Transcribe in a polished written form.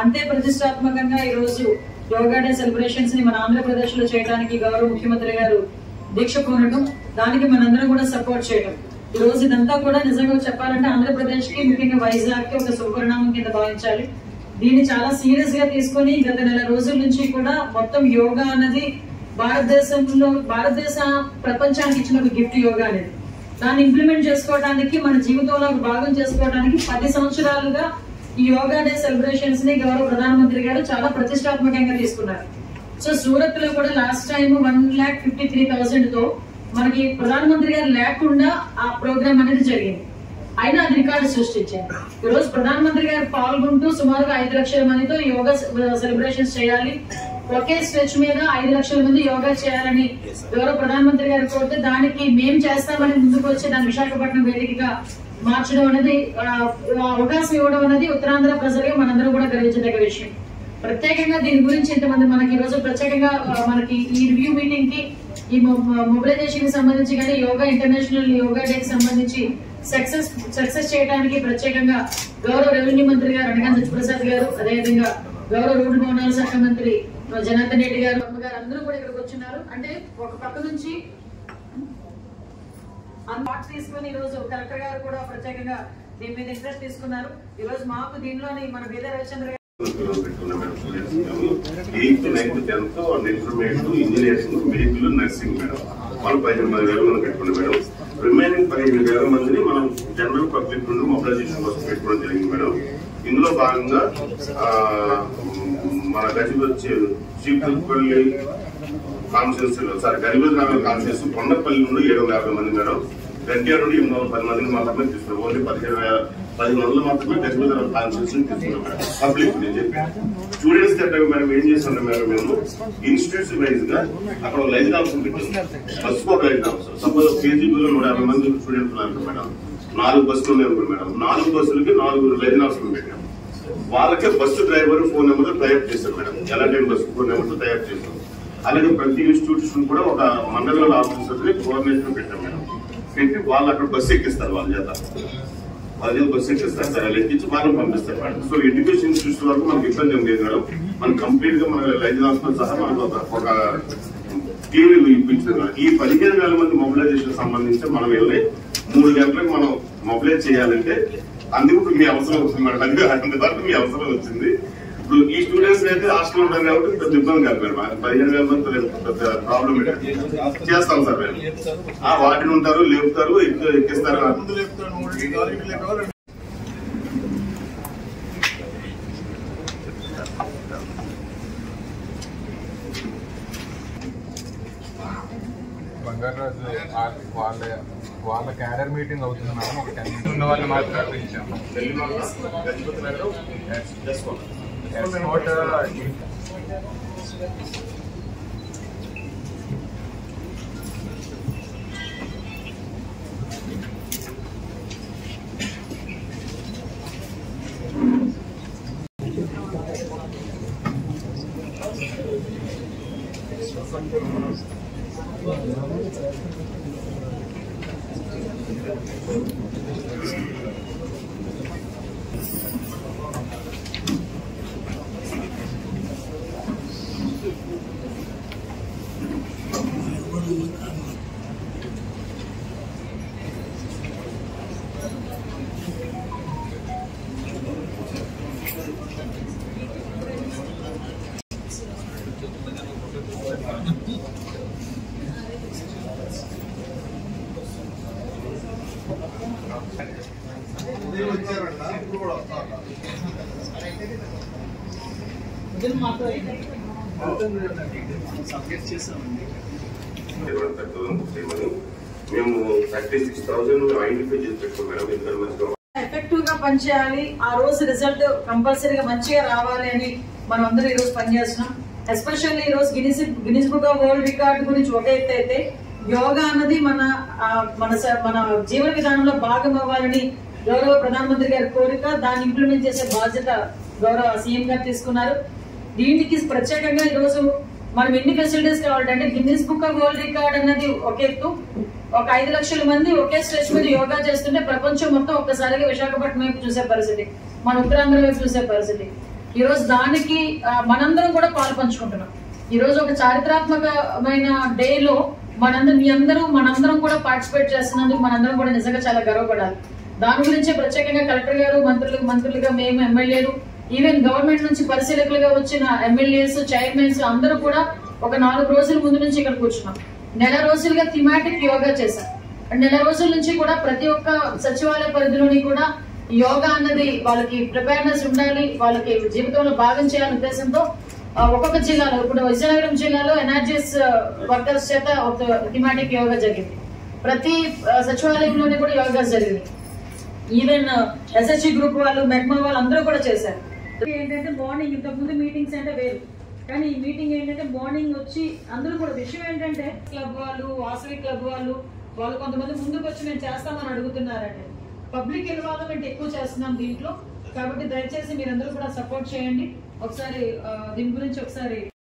అంతే ప్రతిష్టాత్మకంగా ఈ రోజు యోగా డే సెలబ్రేషన్స్ ని మన ఆంధ్రప్రదేశ్ లో చేయడానికి గౌరవ ముఖ్యమంత్రి గారు దీక్ష పూనటం, దానికి మనందరం కూడా సపోర్ట్ చేయడం. ఈ రోజు ఇదంతా కూడా నిజంగా చెప్పాలంటే ఆంధ్రప్రదేశ్ కి, ముఖ్యంగా వైజాగ్ కి ఒక శుభపరిణామం కింద భావించాలి. దీన్ని చాలా సీరియస్ గా తీసుకుని గత నెల రోజుల నుంచి కూడా మొత్తం యోగా అనేది భారతదేశ ప్రపంచానికి ఇచ్చిన ఒక గిఫ్ట్ యోగా అనేది. దాన్ని ఇంప్లిమెంట్ చేసుకోవడానికి, మన జీవితంలో భాగం చేసుకోవడానికి 10 సంవత్సరాలుగా ఈ యోగా డే సెలబ్రేషన్స్ ని గౌరవ ప్రధానమంత్రి గారు చాలా ప్రతిష్టాత్మకంగా తీసుకున్నారు. సో సూరత్ లో కూడా లాస్ట్ టైం 1,53,000 తో మనకి ప్రధానమంత్రి గారు లేకుండా ఆ ప్రోగ్రామ్ అనేది జరిగింది. అయినా అది రికార్డు సృష్టించారు. ఈ రోజు ప్రధానమంత్రి గారు పాల్గొంటూ సుమారుగా 5 లక్షల మందితో యోగా సెలబ్రేషన్స్ చేయాలి, ఒకే స్ట్రెచ్ మీద 5 లక్షల మంది యోగా చేయాలని గౌరవ ప్రధానమంత్రి గారు కోరితే దానికి మేము చేస్తామని ముందుకు వచ్చి దాని విశాఖపట్నం వేదికగా మార్చడం అనేది, అవకాశం ఇవ్వడం అనేది ఉత్తరాంధ్ర ప్రజలుగా మనందరూ కూడా గర్వించదగ్గ విషయం. ప్రత్యేకంగా దీని గురించి ఇంతమంది మనకి ఈ రోజు ప్రత్యేకంగా మనకి ఈ రివ్యూ మీటింగ్ కి, ఈ మొబిలైజేషన్ కి సంబంధించి కానీ యోగా ఇంటర్నేషనల్ యోగా డే కి సంబంధించి సక్సెస్ చేయడానికి ప్రత్యేకంగా గౌరవ రెవెన్యూ మంత్రి గారు అనగాని సత్యప్రసాద్ గారు, అదేవిధంగా గౌరవ రోడ్డు భవనాల శాఖ మంత్రి జనార్దన్ రెడ్డి గారు, అమ్మగారు అందరూ కూడా ఇక్కడికి వచ్చినారు. అంటే ఒక పక్క నుంచి పార్ట్స్ తీసుకుని ఈ రోజు కలెక్టర్ గారు కూడా ప్రత్యేకంగా దీని మీద ఇంట్రెస్ట్ తీసుకున్నారు. ఈ రోజు మాకు దీనిలోని మన బీదా రవిచంద్ర గారు ఇంజనీర్స్, మెడికల్, నర్సింగ్ మేడం వాళ్ళు 15 వేల మంది పెట్టుకున్నాం మేడం. రిమైనింగ్ 15,000 మందిని మనం జనరల్ పబ్లిక్ నుండి మొబిలైజేషన్ కోసం పెట్టుకోవడం జరిగింది మేడం. ఇందులో భాగంగా మన చీపుపల్లి కాన్స్టిట్యూన్సీ గరిబోద్ నగర్ కాన్స్టిట్యూన్సీ కొండపల్లి నుండి 750 మంది మేడం. గంట్యాల నుండి 810 మందిని మాత్రమే తీసుకున్నాం. ఓన్లీ 10 మందిలో మాత్రమే గరిబోద్ నగర్ కాన్స్టిట్యూన్సీ తీసుకున్నాం మేడం. పబ్లిక్ నేను చెప్పి స్టూడెంట్స్ దగ్గర మేడం ఏం చేస్తున్నాం మేడం, మేము ఇన్స్టిట్యూట్స్ వైజ్ గా అక్కడ లైన్ అవసరం పెట్టాం. బస్సుకు ఒక లైన్ అవసరం. సపోజ్ కేజీబీలో 150 మంది స్టూడెంట్స్ ఉన్నారు మేడం. 4 బస్సులు ఉన్నాయి మేడం. 4 బస్సులకి 4 లైన్ అవసరం పెట్టాం. వాళ్ళకే బస్సు డ్రైవర్ ఫోన్ నెంబర్ తయారు చేశారు మేడం. ఎలాంటి బస్సు ఫోన్ నెంబర్ తయారు చేశాం. అలాగే ప్రతి ఇన్స్టిట్యూషన్ కూడా ఒక మండల ఆఫీసర్ ని కోఆర్డినేషన్ పెట్టాం మేడం. పెట్టి వాళ్ళు అక్కడ బస్సు ఎక్కిస్తారు. వాళ్ళ చేత బస్సు ఎక్కిస్తారు సార్. వాళ్ళు ఎక్కించి వాళ్ళని పంపిస్తారు మేడం. సో ఎడ్యుకేషన్ ఇన్స్టిట్యూషన్ వరకు మనకు ఇబ్బంది ఏం లేదు మేడం. మనం కంప్లీట్ గా మన లైసెన్స్ తో సహా మనకు ఒక టీవీ ఇప్పించారు. ఈ 15,000 మంది మొబిలైజేషన్ సంబంధించి మనం వెళ్ళి 3 గంటలకు మనం మొబిలైజ్ చేయాలంటే అందుకు మీ అవసరం వచ్చింది మేడం. అందువరకు మీ అవసరం వచ్చింది. ఇప్పుడు ఈ స్టూడెంట్స్ అయితే హాస్టల్ ఉంటారు కాబట్టి పెద్ద ఇబ్బంది కాదు మేడం. 15,000 మంది పెద్ద ప్రాబ్లం చేస్తాం సార్ మేము. వాటిని ఉంటారు, లేపుతారు, ఎక్కిస్తారు. బంగారాజు వాళ్ళ క్యారియర్ మీటింగ్ అవుతుంది మేడం. ఒక 10 minutes ఉన్న వాళ్ళని మాత్రమే పిలిచాము. మేము 36,000 ఐడెంటిఫై చేసి పెట్టుకున్నాం మేడం. ఎఫెక్టివ్ గా పనిచేయాలి, ఆ రోజు రిజల్ట్ కంపల్సరీగా మంచిగా రావాలి అని మనం అందరూ ఈ రోజు పనిచేస్తున్నాం. ఎస్పెషల్లీ ఈ రోజు Guinness book of world record గురించి ఒక ఎత్తు అయితే, యోగా అన్నది మన జీవన విధానంలో భాగం అవ్వాలని గౌరవ ప్రధానమంత్రి గారి కోరిక. దాన్ని ఇంప్లిమెంట్ చేసే బాధ్యత గౌరవ సీఎం గారు తీసుకున్నారు. దీనికి ప్రత్యేకంగా ఈ రోజు మనం ఎన్ని ఫెసిలిటీస్ కావాలంటే Guinness book of world record అన్నది ఒక ఎత్తు. ఒక 5 లక్షల మంది ఒకే స్టేజ్ మీద యోగా చేస్తుంటే ప్రపంచం మొత్తం ఒక్కసారిగా విశాఖపట్నం వైపు చూసే పరిస్థితి, మన ఉత్తరాంధ్ర వైపు చూసే పరిస్థితి. ఈ రోజు దానికి మనందరం కూడా పాలు పంచుకుంటున్నాం. ఈ రోజు ఒక చారిత్రాత్మకమైన డే లో మనందరం కూడా పార్టిసిపేట్ చేస్తున్నందుకు మనందరం కూడా నిజంగా చాలా గర్వపడాలి. దాని గురించి ప్రత్యేకంగా కలెక్టర్ గారు, మంత్రులుగా మేము, ఎమ్మెల్యేలు, ఈవెన్ గవర్నమెంట్ నుంచి పరిశీలకులుగా వచ్చిన ఎమ్మెల్యేస్, చైర్మన్స్ అందరూ కూడా ఒక 4 రోజుల ముందు నుంచి ఇక్కడ కూర్చున్నాం. నెల రోజులుగా థిమాటిక్ యోగా చేశాం. నెల రోజుల నుంచి కూడా ప్రతి ఒక్క సచివాలయ పరిధిలోని కూడా యోగా అన్నది వాళ్ళకి ప్రిపేర్నెస్ ఉండాలి, వాళ్ళకి జీవితంలో భాగం చేయాలనే ఉద్దేశంతో ఒక్కొక్క జిల్లాలో, ఇప్పుడు విజయనగరం జిల్లాలో ఎన్ఆర్జీఎస్ వర్కర్స్ చేత ఒక థిమాటిక్ యోగా జరిగింది. ప్రతి సచివాలయంలోనే కూడా యోగా జరిగింది. ఈవెన్ ఎస్ఎస్జి గ్రూప్ వాళ్ళు, మెగ్మా వాళ్ళు అందరూ కూడా చేశారు. ఏంటంటే మార్నింగ్, ఇంతకుముందు మీటింగ్స్ అంటే వేరు, కానీ ఈ మీటింగ్ ఏంటంటే మార్నింగ్ వచ్చి అందరూ కూడా, విషయం ఏంటంటే క్లబ్ వాళ్ళు, వాసవి క్లబ్ వాళ్ళు కొంతమంది ముందుకు వచ్చి మేము చేస్తామని అడుగుతున్నారంటే పబ్లిక్ ఇన్వాల్వ్మెంట్ ఎక్కువ చేస్తున్నాం దీంట్లో. కాబట్టి దయచేసి మీరందరూ కూడా సపోర్ట్ చేయండి. ఒకసారి దీని గురించి ఒకసారి